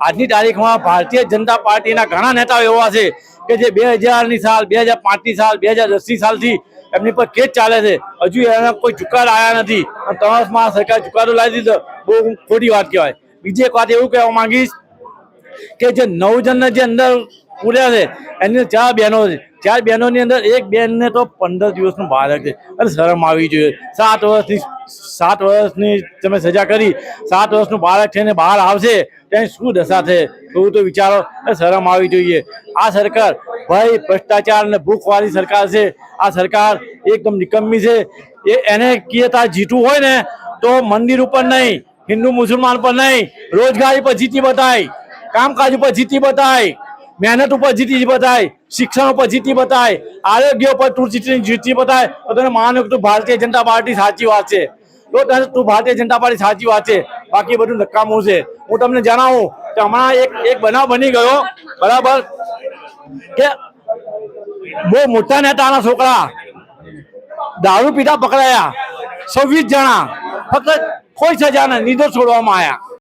આજની તારીખમાં ભારતીય જનતા પાર્ટીના ઘણા નેતાઓ એવા છે કે જે 2000ની સાલ, 2005ની સાલ, 2010ની સાલથી એમની પર કેસ ચાલે છે, હજુ એના કોઈ ચુકાદા આવ્યા નથી. અને 3 વર્ષમાં સરકાર ચુકાદો લાવી દીધો, બહુ ખોટી વાત કહેવાય. બીજી એક વાત એવું કહેવા માંગીશ કે જે 9 જણને જે અંદર પૂર્યા છે એની 4 બહેનો છે. 4 બહેનોની અંદર એક બહેનને તો 15 દિવસનું બાળક છે. અને શરમ આવી જોઈએ. 7 વર્ષની તમે સજા કરી, 7 વર્ષનું બાળક થઈને બહાર આવશે તેની શું દશા છે એવું તો વિચારો. શરમ આવી જોઈએ. આ સરકાર ભાઈ ભ્રષ્ટાચાર અને ભૂખવાળી સરકાર છે. આ સરકાર એકદમ નિકમ્મી છે. એને કીએ જીતવું હોય ને તો મંદિર ઉપર નહીં, હિન્દુ મુસલમાન પર નહીં, રોજગારી પર જીતી બતાય, કામકાજ ઉપર જીતી બતાય, મહેનત ઉપર જીતી બતાય, શિક્ષણ ઉપર જીતી બતાય, આરોગ્ય ઉપર તું જીતી બતાય તો તને માનો કે તું ભારતીય જનતા પાર્ટી સાચી વાત છે. તો તું ભારતીય જનતા પાર્ટી સાચી વાત છે, બાકી બધું નકામું છે. હું તમને જણાવું કે હમણાં એક બનાવ બની ગયો, બરાબર, કે બહુ મોટા નેતાના છોકરા દારૂ પીતા પકડાયા, 26 જણા, ફક્ત કોઈ સજા નહીં, નિર્દોષ છોડવામાં આવ્યા.